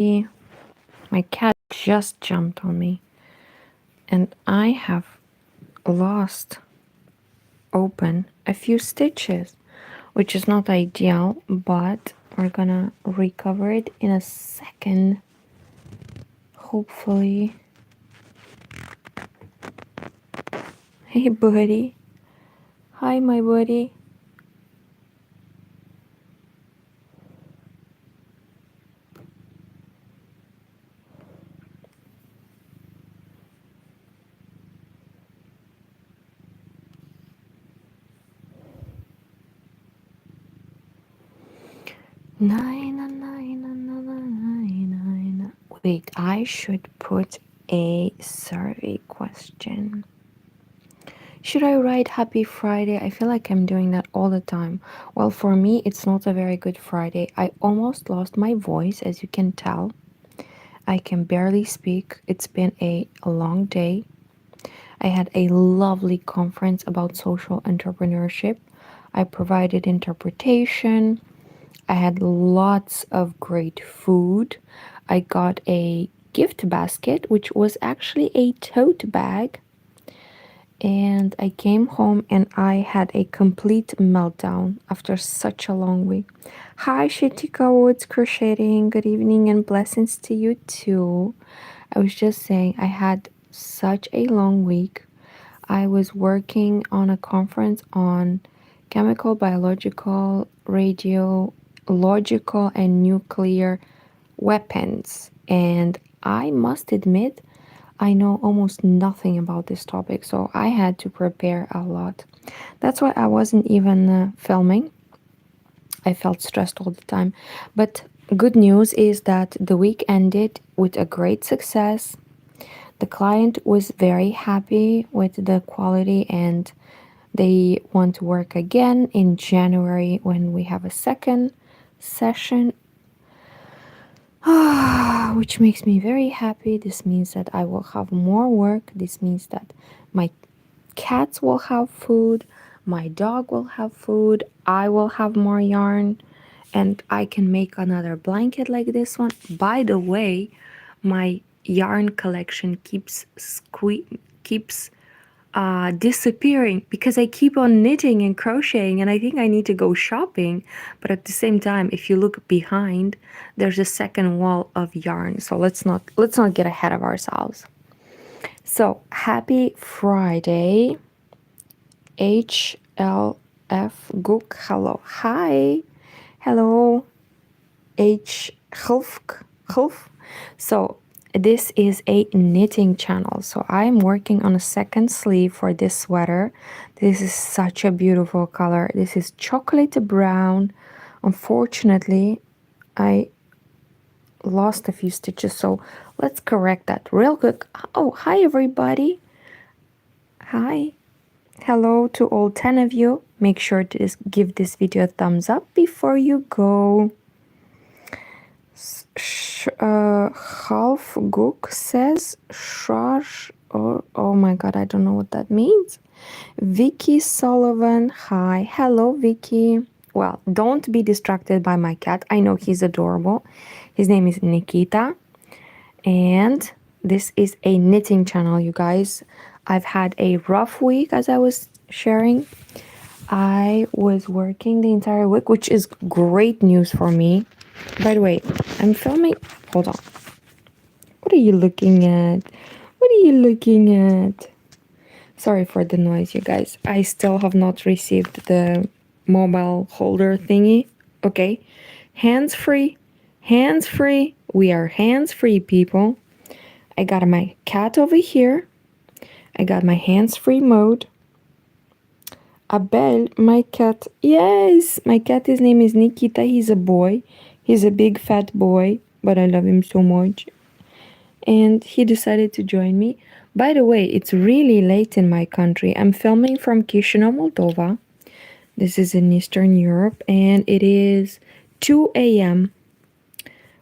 My cat just jumped on me, and I have lost open a few stitches, which is not ideal, but we're gonna recover it in a second. Hopefully. Hey, buddy. Hi, my buddy. Nine, nine, nine, nine, nine, nine. Wait, I should put a survey question. Should I write Happy Friday? I feel like I'm doing that all the time. Well, for me, it's not a very good Friday. I almost lost my voice, as you can tell. I can barely speak. It's been a long day. I had a lovely conference about social entrepreneurship. I provided interpretation. I had lots of great food. I got a gift basket, which was actually a tote bag. And I came home and I had a complete meltdown after such a long week. Hi, Shitika Woods Crocheting. Good evening and blessings to you too. I was just saying, I had such a long week. I was working on a conference on chemical, biological, radiological, and nuclear weapons. And I must admit, I know almost nothing about this topic, so I had to prepare a lot. That's why I wasn't even filming. I felt stressed all the time. But good news is that the week ended with a great success. The client was very happy with the quality and they want to work again in January when we have a second session, which makes me very happy. This means that I will have more work. This means that my cats will have food, my dog will have food, I will have more yarn, and I can make another blanket like this one. By the way, my yarn collection keeps disappearing because I keep on knitting and crocheting, and I think I need to go shopping. But at the same time, if you look behind, there's a second wall of yarn. So let's not get ahead of ourselves. So happy Friday, HLF Gook. Hello, hi, hello, H Hulf. So this is a knitting channel. So I'm working on a second sleeve for this sweater. This is such a beautiful color. This is chocolate brown. Unfortunately, I lost a few stitches, so let's correct that real quick. Oh, hi everybody. Hi. Hello to all 10 of you. Make sure to give this video a thumbs up before you go. Half Gook says Shar. Oh my god, I don't know what that means. Vicky Sullivan, hi. Hello, Vicky. Well, don't be distracted by my cat. I know he's adorable. His name is Nikita. And this is a knitting channel, you guys. I've had a rough week, as I was sharing. I was working the entire week, which is great news for me. By the way, I'm filming. Hold on. What are you looking at? What are you looking at? Sorry for the noise, you guys. I still have not received the mobile holder thingy. Okay. Hands free. Hands free. We are hands free, people. I got my cat over here. I got my hands free mode. Abel, my cat. Yes, my cat, his name is Nikita. He's a boy. He's a big fat boy, but I love him so much. And he decided to join me. By the way, it's really late in my country. I'm filming from Chisinau, Moldova. This is in Eastern Europe, and it is 2 a.m.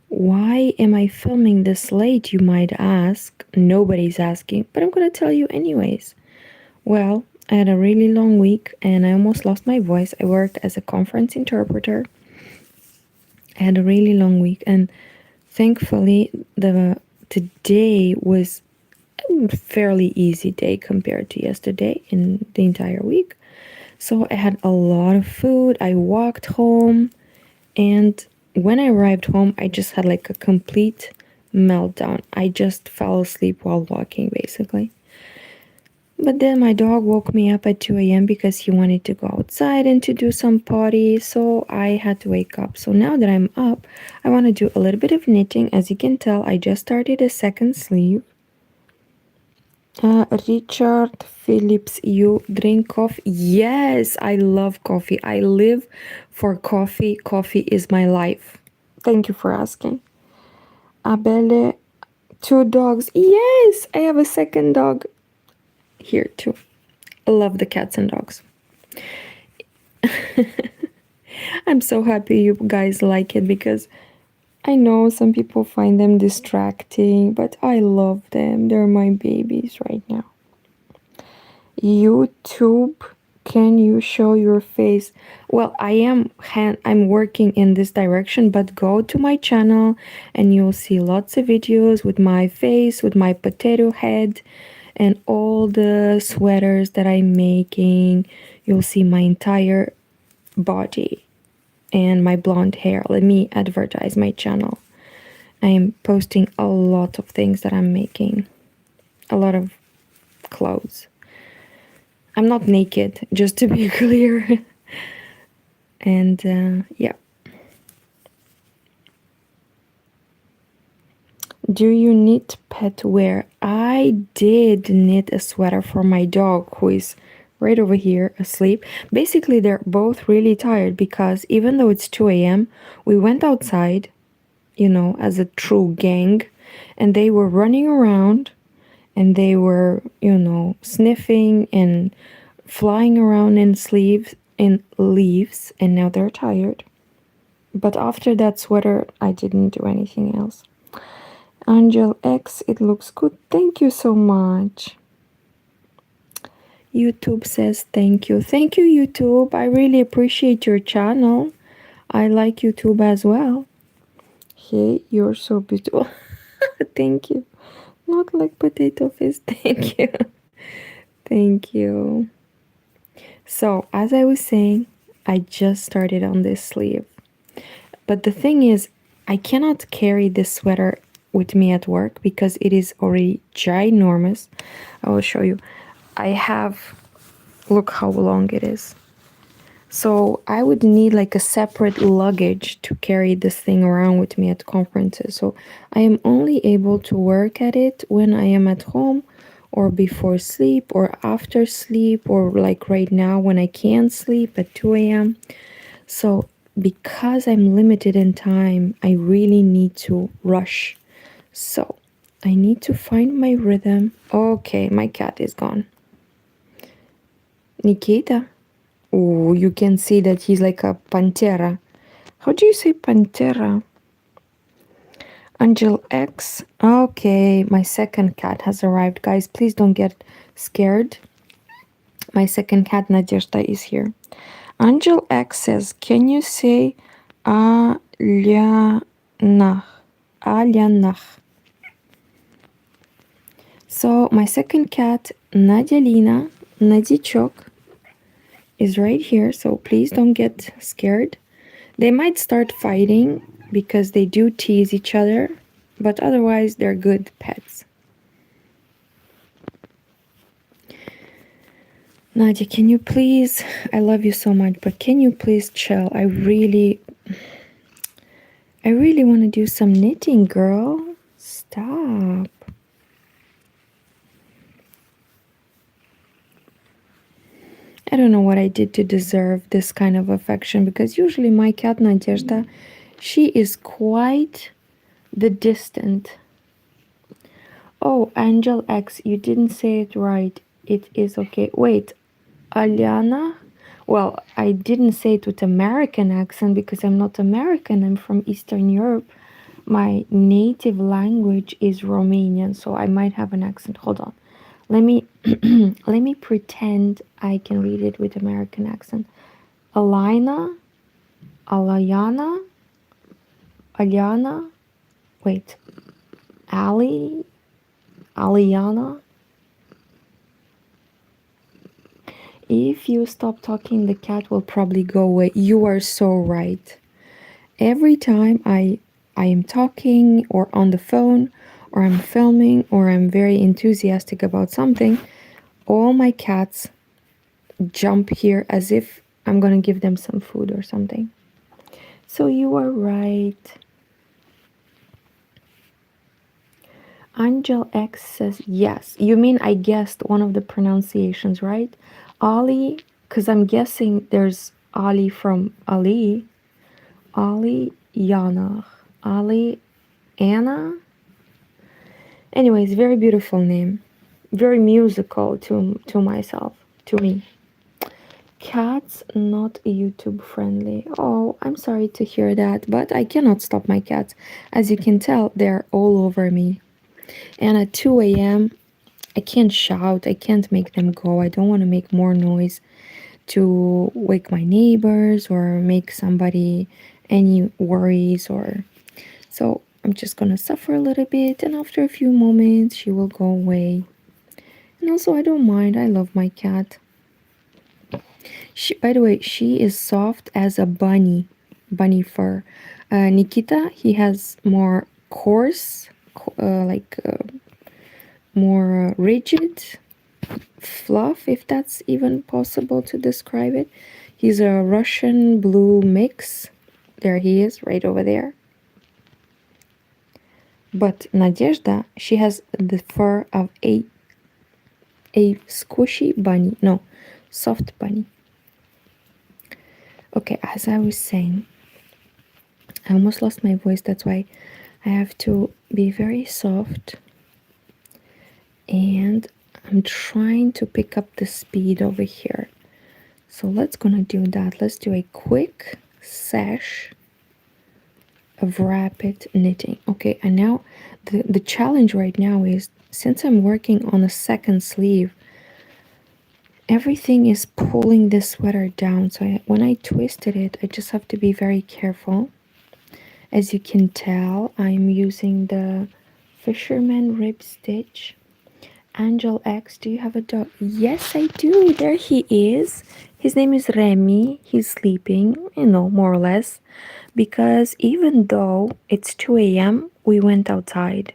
Why am I filming this late, you might ask? Nobody's asking, but I'm gonna tell you anyways. Well, I had a really long week and I almost lost my voice. I worked as a conference interpreter. I had a really long week, and thankfully today was a fairly easy day compared to yesterday in the entire week. So I had a lot of food. I walked home, and when I arrived home, I just had like a complete meltdown. I just fell asleep while walking, basically. But then my dog woke me up at 2 a.m. because he wanted to go outside and to do some potty, so I had to wake up. So now that I'm up, I want to do a little bit of knitting. As you can tell, I just started a second sleeve. Richard Phillips, you drink coffee? Yes, I love coffee. I live for coffee. Coffee is my life. Thank you for asking. Abele, two dogs. Yes, I have a second dog here too. I love the cats and dogs. I'm so happy you guys like it because I know some people find them distracting, but I love them. They're my babies right now. YouTube, can you show your face? Well, I'm working in this direction, but go to my channel and you'll see lots of videos with my face, with my potato head, and all the sweaters that I'm making. You'll see my entire body and my blonde hair. Let me advertise my channel. I am posting a lot of things that I'm making, a lot of clothes. I'm not naked, just to be clear. And yeah. Do you knit pet wear? I did knit a sweater for my dog who is right over here asleep. Basically, they're both really tired because even though it's 2 a.m., we went outside, as a true gang, and they were running around and they were, sniffing and flying around in leaves, and now they're tired. But after that sweater, I didn't do anything else. Angel X, it looks good. Thank you so much. YouTube says thank you. Thank you, YouTube. I really appreciate your channel. I like YouTube as well. Hey, you're so beautiful. Thank you. Not like potato face. Thank you. Thank you. So, as I was saying, I just started on this sleeve. But the thing is, I cannot carry this sweater with me at work because it is already ginormous. I will show you. I have, look how long it is. So I would need like a separate luggage to carry this thing around with me at conferences. So I am only able to work at it when I am at home or before sleep or after sleep or like right now when I can't sleep at 2 a.m. So because I'm limited in time, I really need to rush. So I need to find my rhythm. Okay, my cat is gone. Nikita. Oh, you can see that he's like a pantera. How do you say pantera? Angel X. Okay, my second cat has arrived. Guys, please don't get scared. My second cat, Nadezhda, is here. Angel X says, can you say Alyanach? Alyanach. So my second cat, Nadyalina, Nadichok, is right here. So please don't get scared. They might start fighting because they do tease each other, but otherwise they're good pets. Nadia, can you please, I love you so much, but can you please chill? I really want to do some knitting, girl. Stop. I don't know what I did to deserve this kind of affection because usually my cat Nadezhda, she is quite the distant. Oh, Angel X, you didn't say it right. It is okay. Wait, Alyana? Well, I didn't say it with American accent because I'm not American. I'm from Eastern Europe. My native language is Romanian, so I might have an accent. Hold on. Let me let me pretend I can read it with American accent. Alina, Alayana, Alyana. Wait, Ali? Aliana? If you stop talking, the cat will probably go away. You are so right. Every time I am talking or on the phone or I'm filming or I'm very enthusiastic about something, all my cats jump here as if I'm gonna give them some food or something. So you are right. Angel X says yes. You mean I guessed one of the pronunciations, right? Ali, because I'm guessing there's Ali from Ali. Ali Yana. Ali Anna. Anyways, very beautiful name. Very musical to myself, to me. Cats not YouTube friendly. Oh, I'm sorry to hear that, but I cannot stop my cats. As you can tell, they're all over me. And at 2 a.m., I can't shout, I can't make them go. I don't want to make more noise to wake my neighbors or make somebody any worries or so I'm just gonna suffer a little bit and after a few moments she will go away. And also I don't mind, I love my cat. She, by the way, she is soft as a bunny fur. Nikita, he has more coarse, more rigid fluff, if that's even possible to describe it. He's a Russian blue mix. There he is, right over there. But Nadezhda, she has the fur of a squishy bunny. No, soft bunny. Okay, as I was saying, I almost lost my voice. That's why I have to be very soft. And I'm trying to pick up the speed over here. So let's gonna do that. Let's do a quick sash of rapid knitting. Okay, and now the challenge right now is since I'm working on a second sleeve, everything is pulling this sweater down. So when I twisted it, I just have to be very careful. As you can tell, I'm using the Fisherman Rib Stitch. Angel X, do you have a dog? Yes, I do. There he is. His name is Remy. He's sleeping, more or less. Because even though it's 2 a.m., we went outside.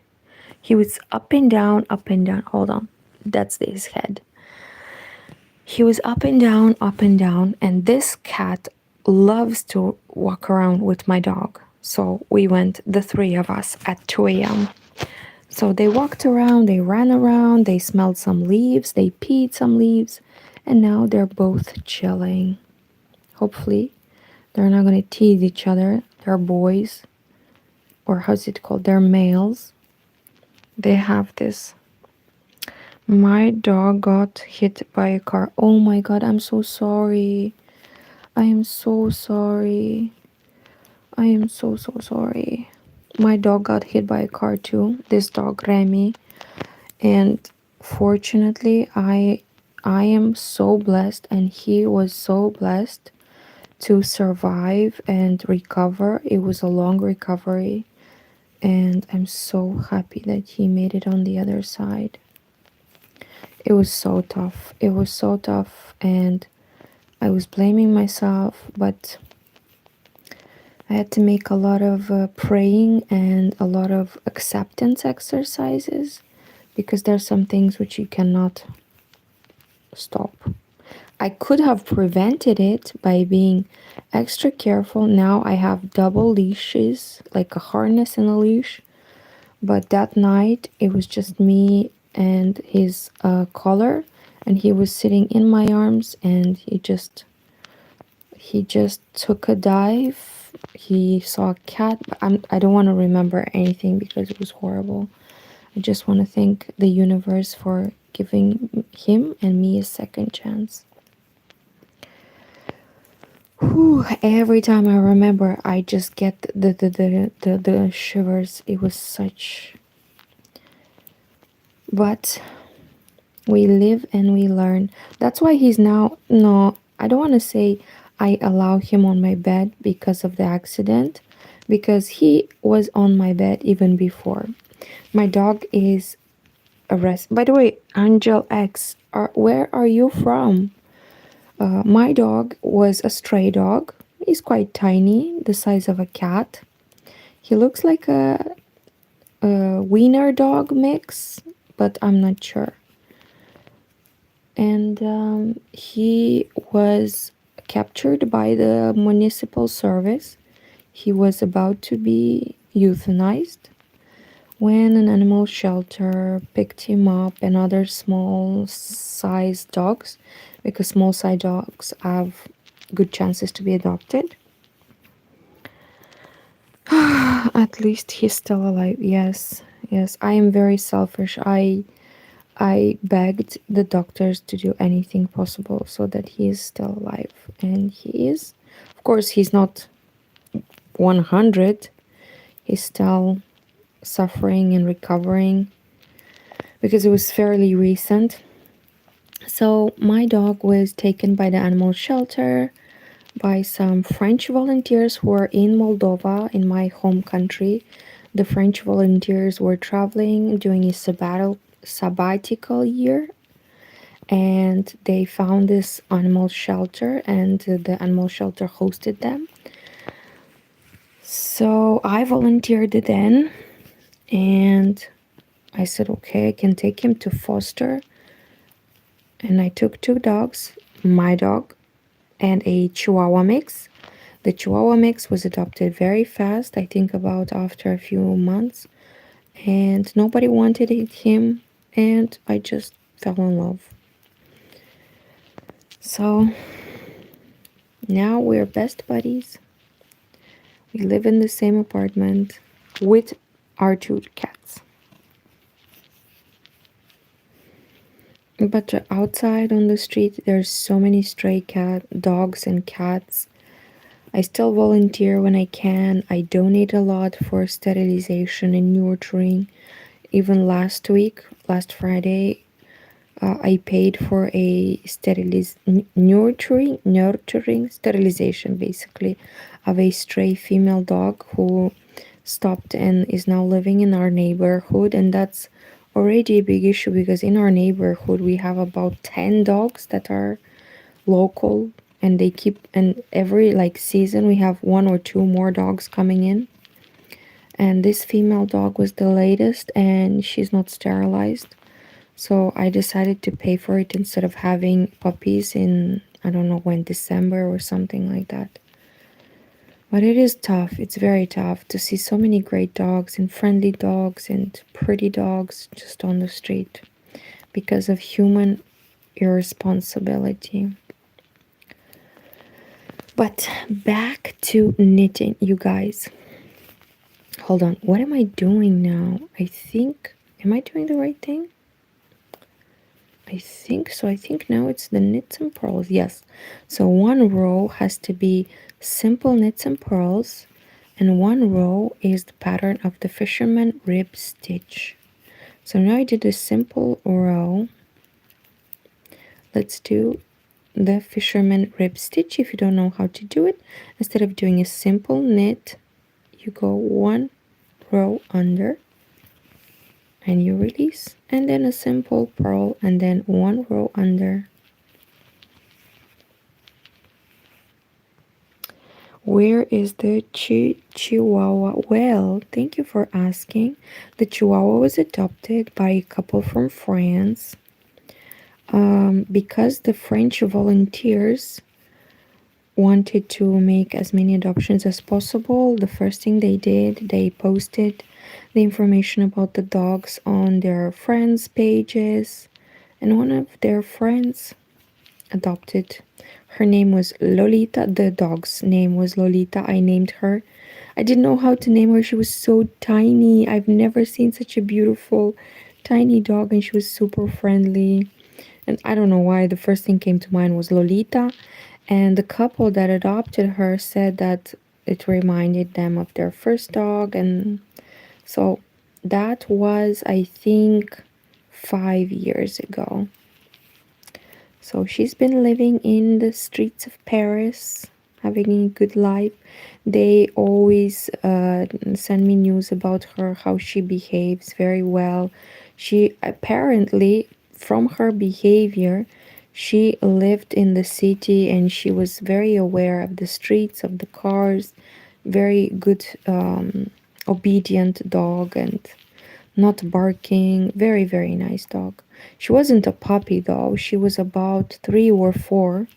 He was up and down, up and down. Hold on. That's his head. He was up and down, and this cat loves to walk around with my dog. So we went, the three of us, at 2 a.m. So they walked around, they ran around, they smelled some leaves, they peed some leaves, and now they're both chilling. Hopefully, they're not going to tease each other. They're boys, or how's it called? They're males. They have this. My dog got hit by a car. Oh my god, I'm so sorry. I am so sorry. I am so sorry. My dog got hit by a car too. This dog, Remy. And fortunately, I am so blessed, and he was so blessed to survive and recover. It was a long recovery, and I'm so happy that he made it on the other side. It was so tough. It was so tough, and I was blaming myself, but I had to make a lot of praying and a lot of acceptance exercises because there's some things which you cannot stop. I could have prevented it by being extra careful. Now I have double leashes, like a harness and a leash. But that night it was just me and his collar, and he was sitting in my arms, and he just took a dive. He saw a cat. I don't want to remember anything because it was horrible. I just want to thank the universe for giving him and me a second chance. Whew, every time I remember, I just get the shivers. It was such. But we live and we learn. That's why he's now. No, I don't want to say I allow him on my bed because of the accident, because he was on my bed even before. My dog is arrested. By the way, Angel X, where are you from? My dog was a stray dog. He's quite tiny, the size of a cat. He looks like a wiener dog mix, but I'm not sure. And he was captured by the municipal service. He was about to be euthanized when an animal shelter picked him up and other small sized dogs, because small sized dogs have good chances to be adopted. At least he's still alive. Yes, yes. I am very selfish. I begged the doctors to do anything possible so that he is still alive, and he is. Of course, he's not 100. He's still suffering and recovering because it was fairly recent. So my dog was taken by the animal shelter by some French volunteers who were in Moldova, in my home country. The French volunteers were traveling during a sabbatical year, and they found this animal shelter, and the animal shelter hosted them. So I volunteered then, and I said, okay, I can take him to foster. And I took two dogs, my dog and a Chihuahua mix. The Chihuahua mix was adopted very fast, I think about after a few months, and nobody wanted him, and I just fell in love. So now we're best buddies. We live in the same apartment with our two cats. But outside on the street, there's so many stray dogs and cats. I still volunteer when I can. I donate a lot for sterilization and nurturing. Even last week, last Friday, I paid for a nurturing sterilization, basically, of a stray female dog who stopped and is now living in our neighborhood. And that's already a big issue because in our neighborhood we have about 10 dogs that are local, and they keep, and every like season we have one or two more dogs coming in, and this female dog was the latest and she's not sterilized. So I decided to pay for it instead of having puppies in, I don't know when, December or something like that. But it is tough. It's very tough to see so many great dogs and friendly dogs and pretty dogs just on the street because of human irresponsibility. But back to knitting, you guys. Hold on. What am I doing now? Am I doing the right thing? I think so. I think now it's the knits and purls. Yes. So one row has to be simple knits and purls, and one row is the pattern of the fisherman rib stitch. So now I did a simple row. Let's do the fisherman rib stitch. If you don't know how to do it, instead of doing a simple knit, you go one row under and you release, and then a simple purl, and then one row under. Where is the Chihuahua? Well, thank you for asking. The Chihuahua was adopted by a couple from France. Because the French volunteers wanted to make as many adoptions as possible, the first thing they did, they posted the information about the dogs on their friends' pages, and one of their friends adopted. Her name was Lolita. The dog's name was Lolita. I named her. I didn't know how to name her. She was so tiny. I've never seen such a beautiful, tiny dog, and she was super friendly. And I don't know why the first thing came to mind was Lolita. And the couple that adopted her said that it reminded them of their first dog. And so that was, I think, 5 years ago. So she's been living in the streets of Paris. having a good life. They always send me news about her, how she behaves very well. She apparently, from her behavior, she lived in the city and she was very aware of the streets, of the cars, very good, obedient dog and not barking. Very, very nice dog. She wasn't a puppy though. She was about 3 or 4.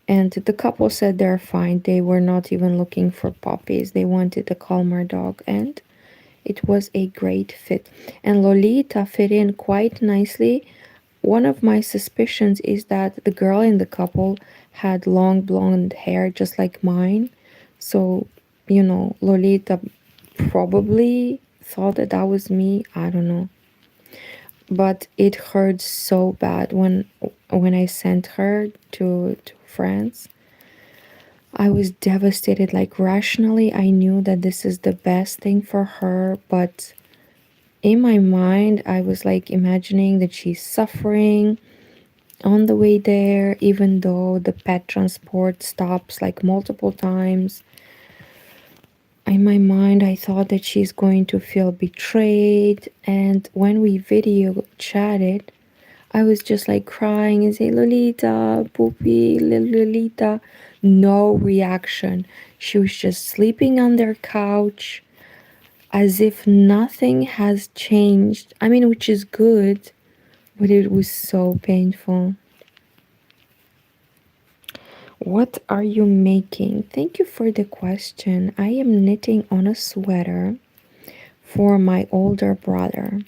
And the couple said they're fine. They were not even looking for puppies. They wanted a calmer dog. And it was a great fit. And Lolita fit in quite nicely. One of my suspicions is that the girl in the couple had long blonde hair just like mine. So, Lolita probably thought that that was me. I don't know. But it hurt so bad when I sent her to France. I was devastated. Like, rationally, I knew that this is the best thing for her, but in my mind, I was like imagining that she's suffering on the way there, even though the pet transport stops like multiple times. In my mind, I thought that she's going to feel betrayed. And when we video chatted, I was just like crying and say, Lolita, Poopy, Lolita. No reaction. She was just sleeping on their couch as if nothing has changed. I mean, which is good, but it was so painful. What are you making? Thank you for the question. I am knitting on a sweater for my older brother.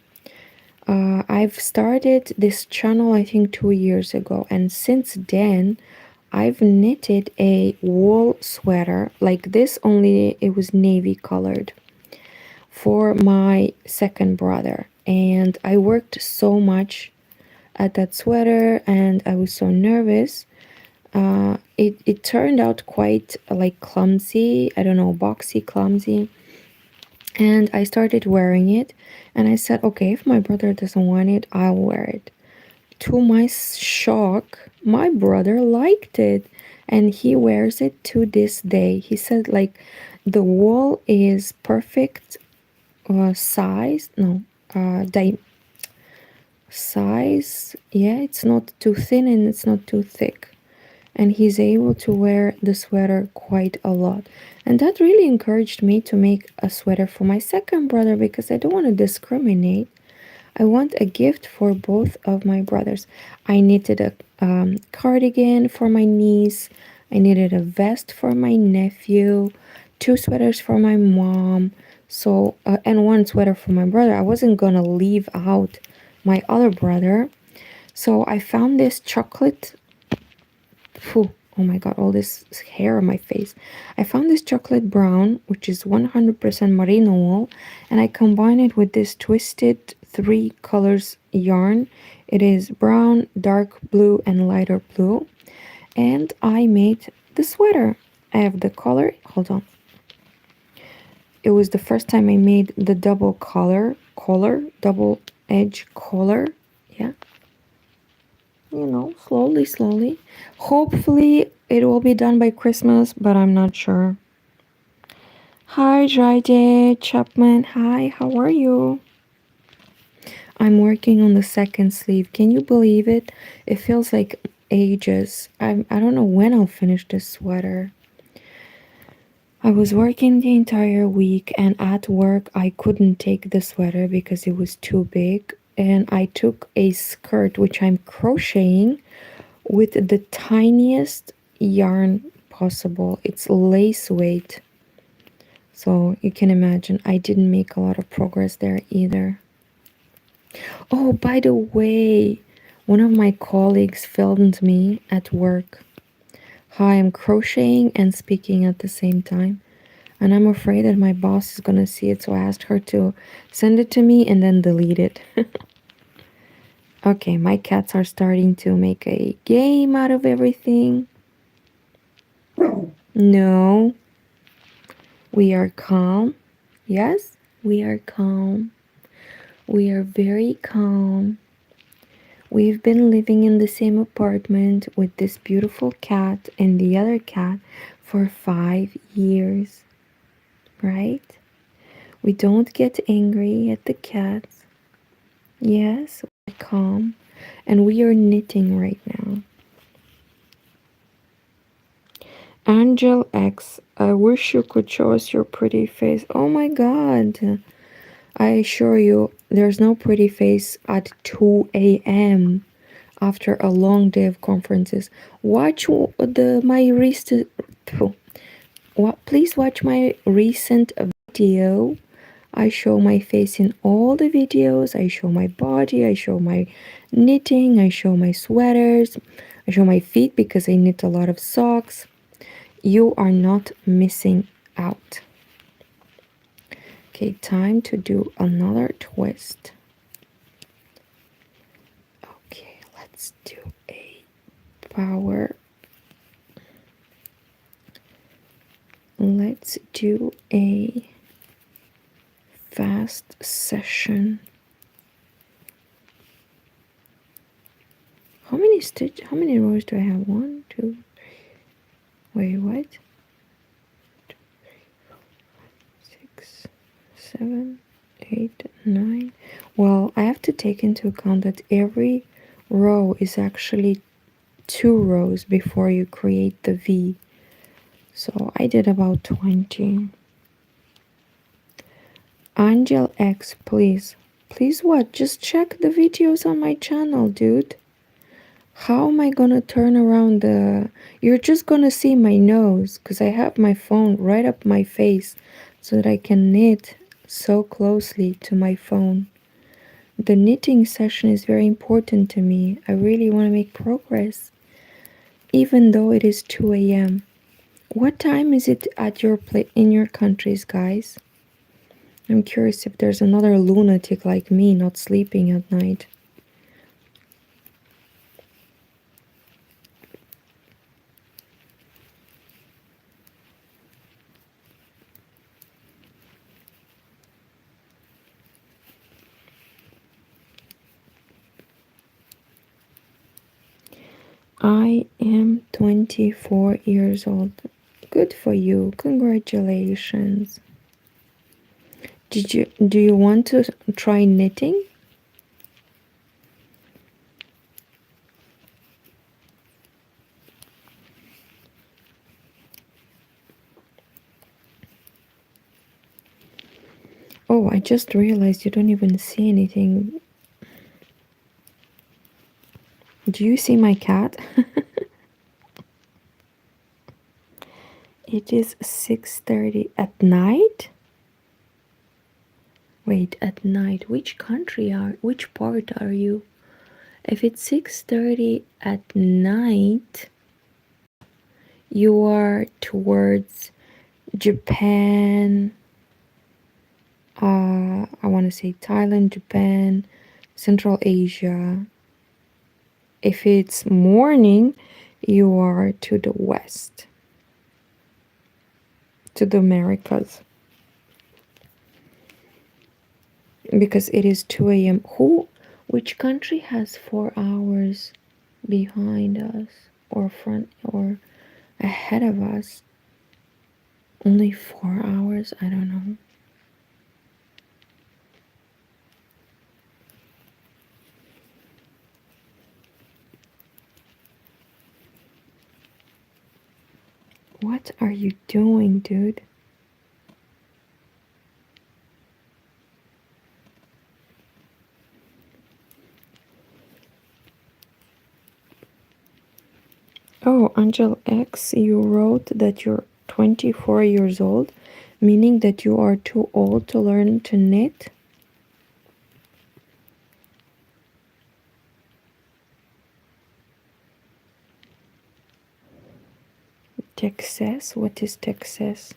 I've started this channel I think 2 years ago, and since then I've knitted a wool sweater like this, only it was navy colored, for my second brother. And I worked so much at that sweater and I was so nervous. It turned out quite like clumsy, I don't know, boxy, clumsy. And I started wearing it and I said, okay, if my brother doesn't want it, I'll wear it. To my shock, my brother liked it and he wears it to this day. He said like the wool is perfect size, no, size, yeah, it's not too thin and it's not too thick. And he's able to wear the sweater quite a lot. And that really encouraged me to make a sweater for my second brother because I don't want to discriminate. I want a gift for both of my brothers. I knitted a cardigan for my niece. I knitted a vest for my nephew, 2 sweaters for my mom, so and 1 sweater for my brother. I wasn't gonna leave out my other brother. So I found this chocolate. Phew, oh my god, all this hair on my face. I found this chocolate brown, which is 100% merino wool, and I combine it with this twisted 3 colors yarn. It is brown, dark blue, and lighter blue. And I made the sweater. I have the collar. Hold on. It was the first time I made the double collar, double edge collar. Yeah. Slowly, slowly. Hopefully it will be done by Christmas, but I'm not sure. Hi, Jide Chapman. Hi, how are you? I'm working on the second sleeve. Can you believe it? It feels like ages. I don't know when I'll finish this sweater. I was working the entire week, and at work I couldn't take the sweater because it was too big. And I took a skirt, which I'm crocheting, with the tiniest yarn possible. It's lace weight. So you can imagine I didn't make a lot of progress there either. Oh, by the way, one of my colleagues filmed me at work. Hi, I'm crocheting and speaking at the same time. And I'm afraid that my boss is gonna see it, so I asked her to send it to me and then delete it. Okay, my cats are starting to make a game out of everything. No. We are calm. Yes, we are calm. We are very calm. We've been living in the same apartment with this beautiful cat and the other cat for 5 years, right? We don't get angry at the cats. Yes, we're calm. And we are knitting right now. Angel X, I wish you could show us your pretty face. Oh my god. I assure you, there's no pretty face at 2 a.m. after a long day of conferences. Watch my recent. Please watch my recent video. I show my face in all the videos. I show my body. I show my knitting. I show my sweaters. I show my feet because I knit a lot of socks. You are not missing out. Okay, time to do another twist. Okay, let's do a power. Let's do a fast session. How many rows do I have? 1, 2, 3. Wait, what? 2, 3, 4, 5, 6, 7, 8, 9. Well, I have to take into account that every row is actually 2 rows before you create the V. So I did about 20. Angel X, please. Please what? Just check the videos on my channel, dude. How am I gonna turn around the... You're just gonna see my nose because I have my phone right up my face so that I can knit so closely to my phone. The knitting session is very important to me. I really want to make progress, even though it is 2 a.m. What time is it at your in your countries, guys? I'm curious if there's another lunatic like me not sleeping at night. I am 24 years old. Good for you. Congratulations. Do you want to try knitting? Oh, I just realized you don't even see anything. Do you see my cat? It is 6:30 at night. Wait, at night. Which part are you? If it's 6:30 at night, you are towards Japan. I want to say Thailand, Japan, Central Asia. If it's morning, you are to the west, to the Americas. Because it is 2 a.m. Which country has 4 hours behind us or front or ahead of us? Only 4 hours? I don't know. What are you doing, dude? Oh, Angel X, you wrote that you're 24 years old, meaning that you are too old to learn to knit? Texas? What is Texas?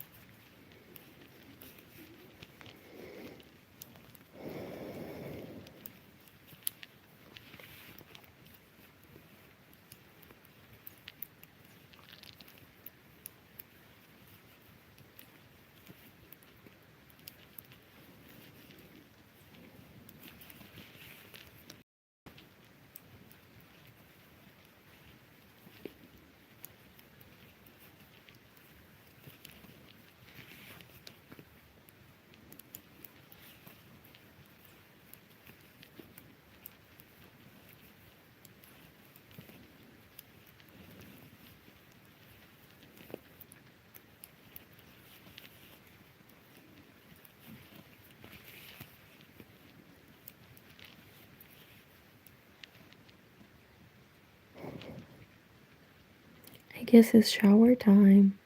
I guess it's shower time.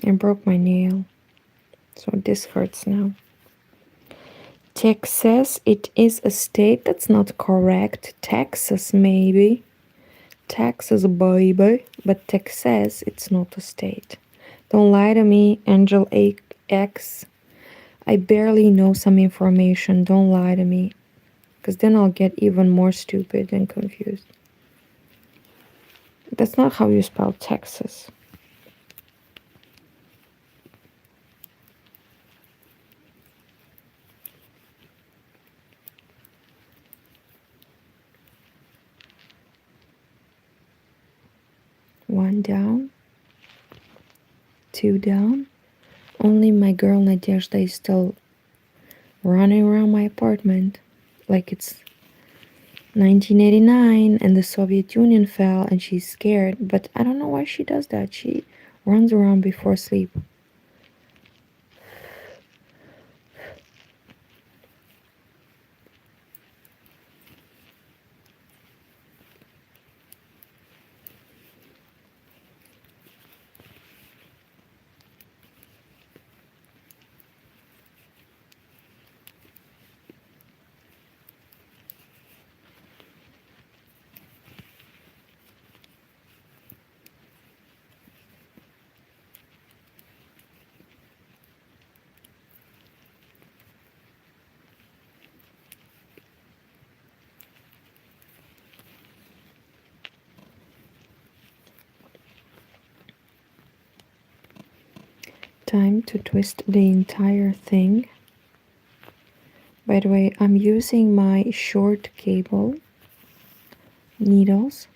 I broke my nail, so this hurts now. Texas, it is a state. That's not correct. Texas, maybe. Texas, baby. But Texas, it's not a state. Don't lie to me, Angel X. I barely know some information. Don't lie to me. Because then I'll get even more stupid and confused. That's not how you spell Texas. One down. Two down. Only my girl Nadezhda is still running around my apartment like it's 1989 and the Soviet Union fell and she's scared, but I don't know why she does that. She runs around before sleep. Time to twist the entire thing. By the way, I'm using my short cable needles.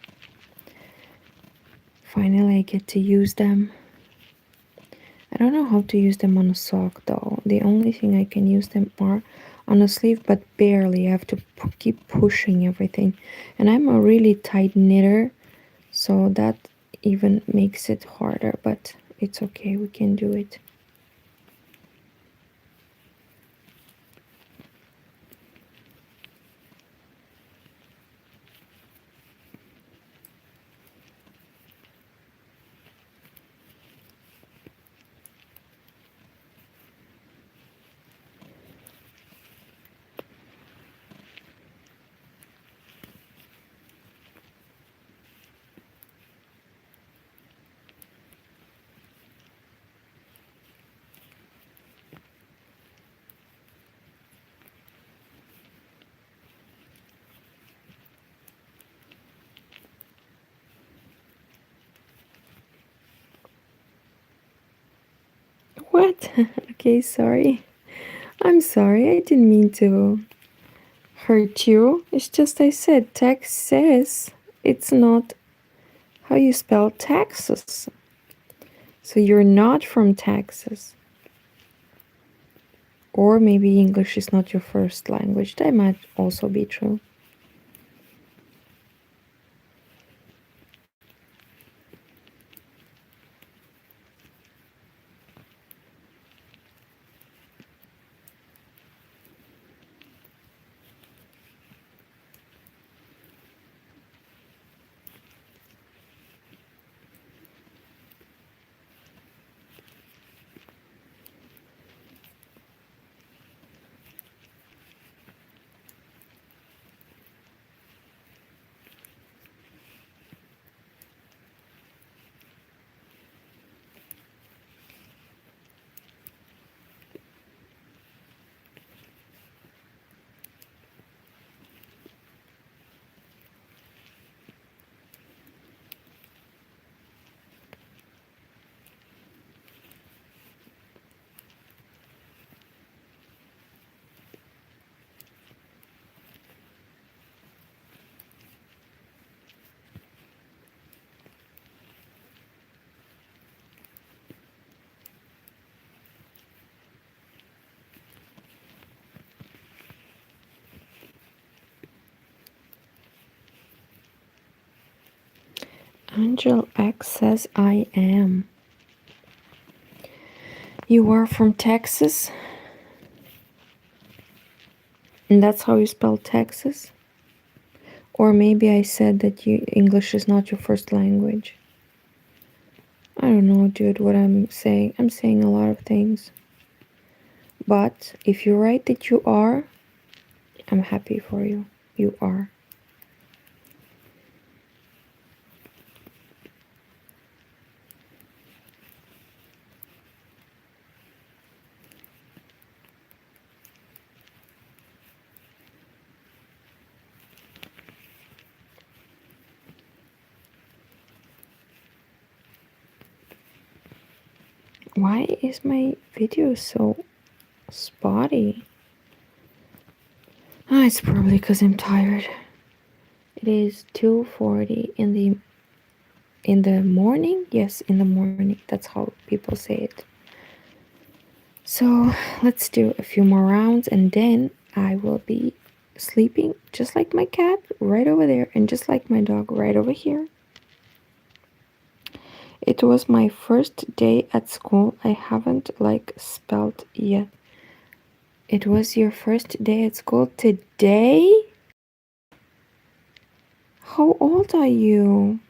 Finally, I get to use them. I don't know how to use them on a sock though. The only thing I can use them are on a sleeve, but barely. I have to keep pushing everything. And I'm a really tight knitter, so that even makes it harder, but it's okay, we can do it. What? Okay, sorry. I'm sorry, I didn't mean to hurt you. It's just I said Texas. It's not how you spell Texas. So you're not from Texas. Or maybe English is not your first language. That might also be true. Angel X says I am. You are from Texas? And that's how you spell Texas? Or maybe I said that English is not your first language. I don't know, dude, what I'm saying. I'm saying a lot of things. But if you write that you are, I'm happy for you. You are. Why is my video so spotty? Ah, it's probably because I'm tired. It is 2:40 in the morning. Yes, in the morning. That's how people say it. So let's do a few more rounds and then I will be sleeping just like my cat right over there and just like my dog right over here. It was my first day at school. I haven't spelled yet. It was your first day at school today? How old are you?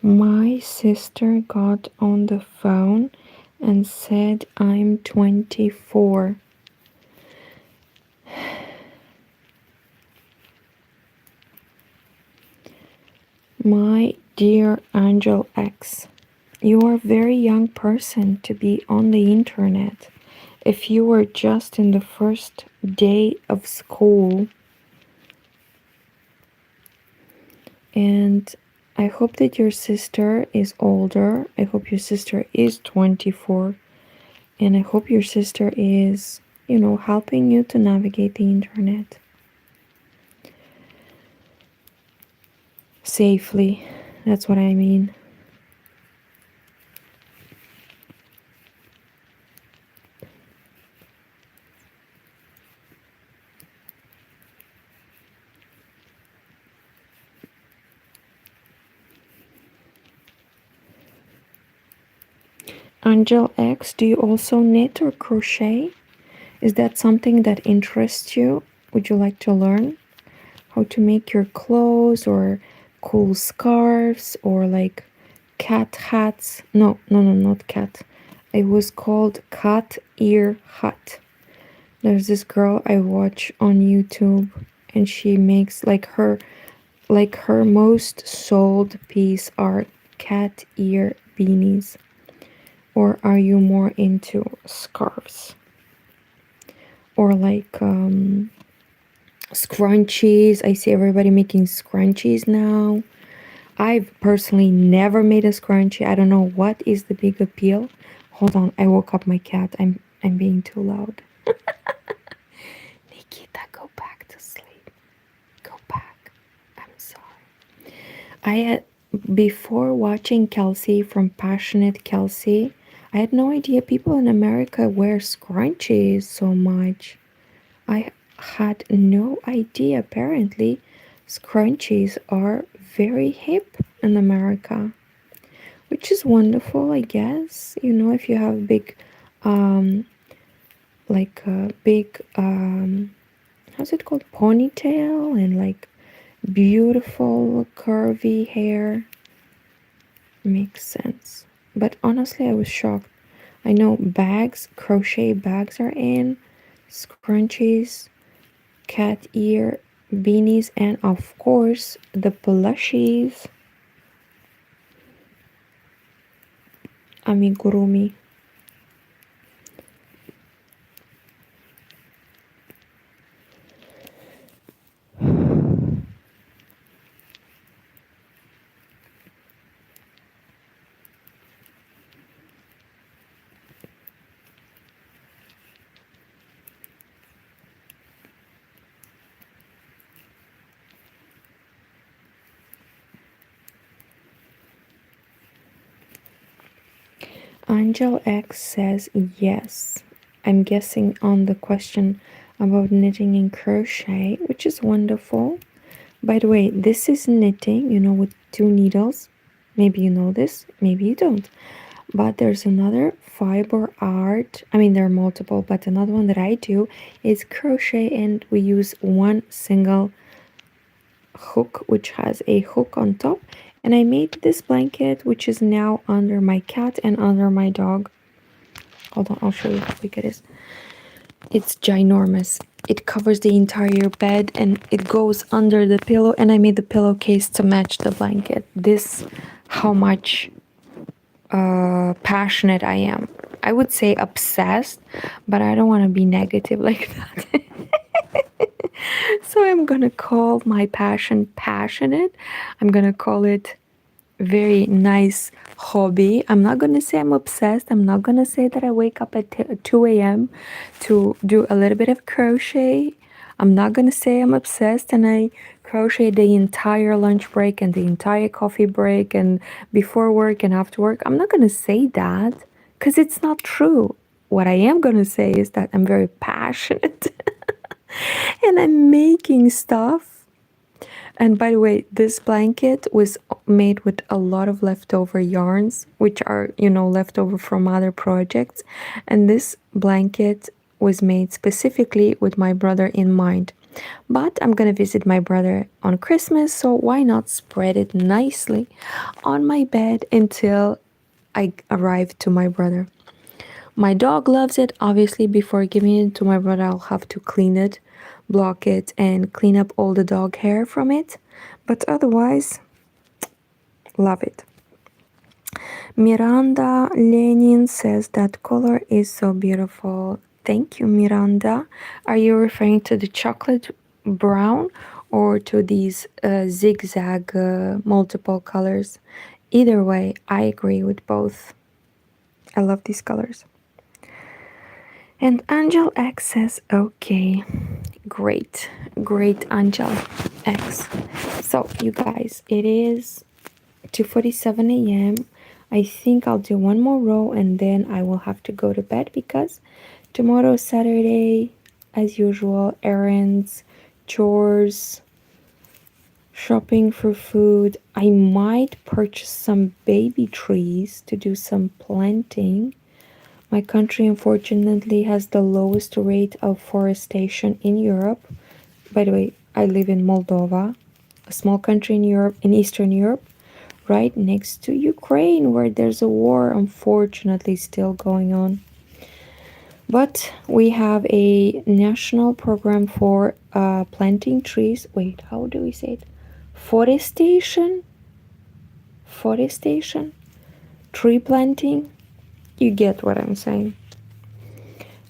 My sister got on the phone and said I'm 24. My dear Angel X, you are a very young person to be on the internet. If you were just in the first day of school, and I hope that your sister is older. I hope your sister is 24. And I hope your sister is, helping you to navigate the internet safely. That's what I mean. Angel X, do you also knit or crochet? Is that something that interests you? Would you like to learn how to make your clothes or cool scarves or cat hats? No, no, no, not cat. It was called Cat Ear Hat. There's this girl I watch on YouTube and she makes her most sold piece are cat ear beanies. Or are you more into scarves? Or Scrunchies. I see everybody making scrunchies now. I've personally never made a scrunchie. I don't know what is the big appeal. Hold on, I woke up my cat. I'm being too loud. Nikita, go back to sleep. Go back. I'm sorry. I had before watching Kelsey from Passionate Kelsey, I had no idea people in America wear scrunchies so much. I had no idea. Apparently, scrunchies are very hip in America, which is wonderful, I guess. You know, if you have big, um, like a big, how's it called, ponytail and like beautiful curvy hair, makes sense. But honestly, I was shocked. I know bags, crochet bags are in, scrunchies, cat ear beanies, and of course the plushies, amigurumi. Angel X says yes. I'm guessing on the question about knitting and crochet, which is wonderful. By the way, this is knitting, you know, with 2 needles. Maybe you know this, maybe you don't. But there's another fiber art. I mean, there are multiple, but another one that I do is crochet, and we use one single hook, which has a hook on top. And I made this blanket, which is now under my cat and under my dog. Hold on, I'll show you how big it is. It's ginormous. It covers the entire bed and it goes under the pillow, and I made the pillowcase to match the blanket. This, how much passionate I am. I would say obsessed, but I don't want to be negative like that. So I'm gonna call my passion passionate. I'm gonna call it very nice hobby. I'm not gonna say I'm obsessed. I'm not gonna say that I wake up at 2 a.m. to do a little bit of crochet. I'm not gonna say I'm obsessed and I crochet the entire lunch break and the entire coffee break and before work and after work. I'm not gonna say that because it's not true. What I am gonna say is that I'm very passionate and I'm making stuff. And by the way, this blanket was made with a lot of leftover yarns, which are, you know, leftover from other projects. And this blanket was made specifically with my brother in mind. But I'm gonna visit my brother on Christmas, so why not spread it nicely on my bed until I arrive to my brother. My dog loves it. Obviously, before giving it to my brother, I'll have to clean it, block it, and clean up all the dog hair from it. But otherwise, love it. Miranda Lenin says that color is so beautiful. Thank you, Miranda. Are you referring to the chocolate brown or to these zigzag multiple colors? Either way, I agree with both. I love these colors. And Angel X says, okay, great, great Angel X. So, you guys, it is 2:47 a.m. I think I'll do one more row and then I will have to go to bed because tomorrow is Saturday, as usual, errands, chores, shopping for food. I might purchase some baby trees to do some planting. My country, unfortunately, has the lowest rate of forestation in Europe. By the way, I live in Moldova, a small country in Europe, in Eastern Europe, right next to Ukraine, where there's a war, unfortunately, still going on. But we have a national program for planting trees. Wait, how do we say it? Forestation? Forestation? Tree planting? You get what I'm saying.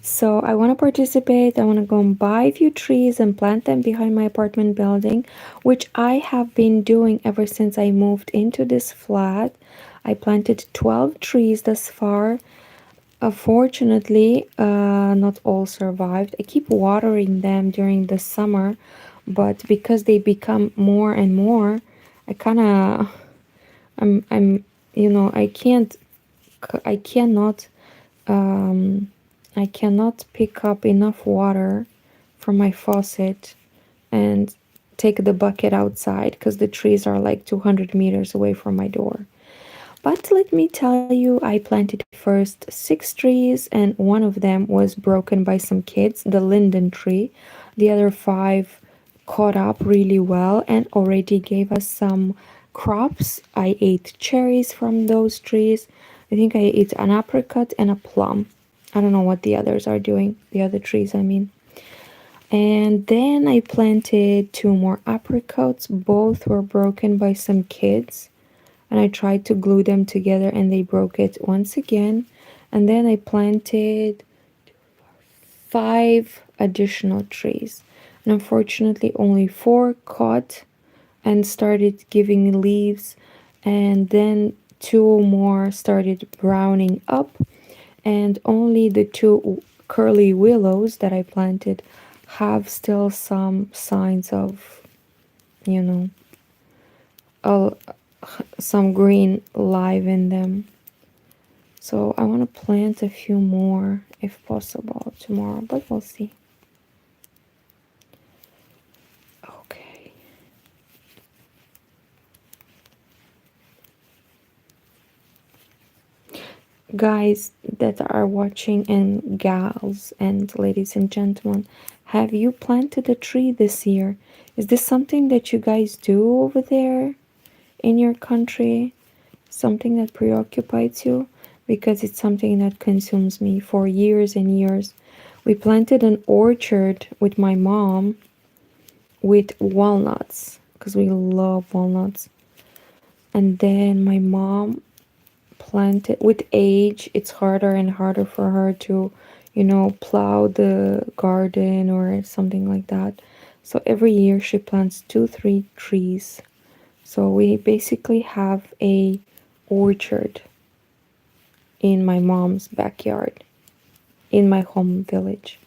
So I want to participate. I want to go and buy a few trees and plant them behind my apartment building, which I have been doing ever since I moved into this flat. I planted 12 trees thus far. Fortunately, not all survived. I keep watering them during the summer, but because they become more and more, I kind of, I'm, I cannot, um, I cannot pick up enough water from my faucet and take the bucket outside because the trees are like 200 meters away from my door. But let me tell you, I planted first 6 trees, and one of them was broken by some kids, the linden tree. The other 5 caught up really well and already gave us some crops. I ate cherries from those trees. I think I ate an apricot and a plum. I don't know what the others are doing, the other trees, I mean. And then I planted 2 more apricots. Both were broken by some kids, and I tried to glue them together and they broke it once again. And then I planted 5 additional trees. And unfortunately, only 4 caught and started giving leaves, and then 2 more started browning up, and only the 2 curly willows that I planted have still some signs of, you know, uh, some green live in them. So I want to plant a few more if possible tomorrow, but we'll see. Okay. Guys that are watching, and gals and ladies and gentlemen, have you planted a tree this year? Is this something that you guys do over there in your country? Something that preoccupies you? Because it's something that consumes me for years and years. We planted an orchard with my mom with walnuts because we love walnuts. And then my mom planted, with age, it's harder and harder for her to, plow the garden or something like that. So every year she plants 2, 3 trees. So we basically have a orchard in my mom's backyard, in my home village.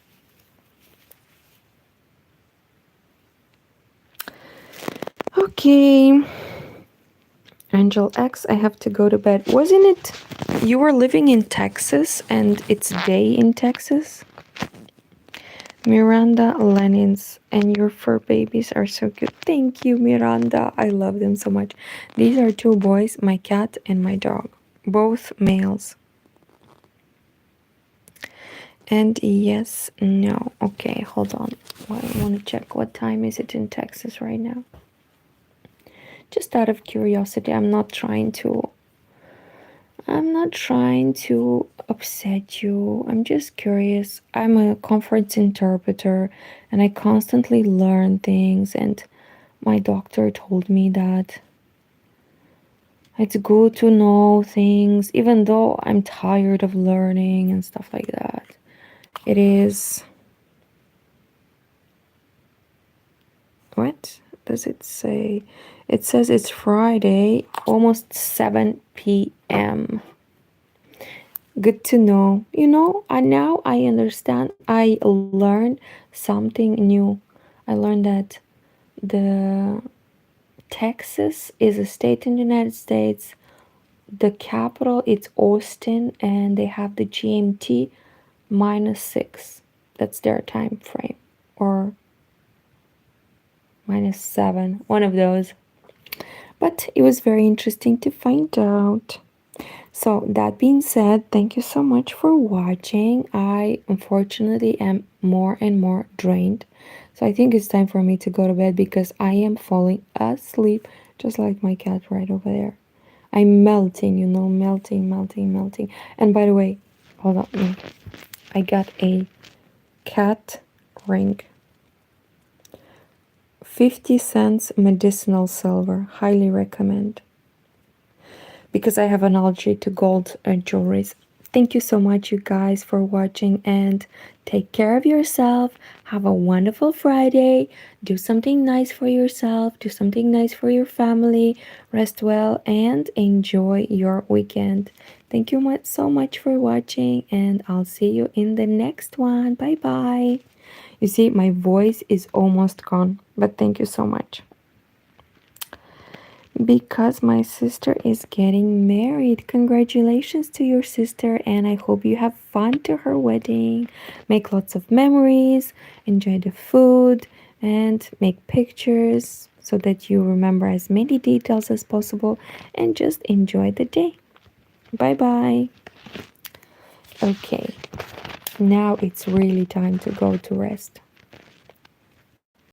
Okay. Angel X, I have to go to bed. Wasn't it you were living in Texas and it's day in Texas? Miranda Lenins, and your fur babies are so cute. Thank you, Miranda. I love them so much. These are 2 boys, my cat and my dog. Both males. And yes, no. Okay, hold on. I want to check what time is it in Texas right now. Just out of curiosity, I'm not trying to upset you. I'm just curious. I'm a conference interpreter and I constantly learn things, and my doctor told me that it's good to know things even though I'm tired of learning and stuff like that. It is. What does it say? It says it's Friday, almost 7 p.m. Good to know. Now I understand. I learned something new. I learned that the Texas is a state in the United States. The capital is Austin, and they have the GMT -6. That's their time frame, or -7. One of those. But it was very interesting to find out. So that being said, thank you so much for watching. I unfortunately am more and more drained. So I think it's time for me to go to bed because I am falling asleep just like my cat right over there. I'm melting, melting, melting, melting. And by the way, hold on. I got a cat ring. 50 cents medicinal silver. Highly recommend. Because I have an allergy to gold jewelries. Thank you so much, you guys, for watching, and take care of yourself. Have a wonderful Friday. Do something nice for yourself, do something nice for your family. Rest well and enjoy your weekend. Thank you so much for watching, and I'll see you in the next one. Bye bye. You see, my voice is almost gone, but thank you so much. Because my sister is getting married. Congratulations to your sister, and I hope you have fun to her wedding. Make lots of memories, enjoy the food, and make pictures so that you remember as many details as possible, and just enjoy the day. Bye bye. Okay, now it's really time to go to rest.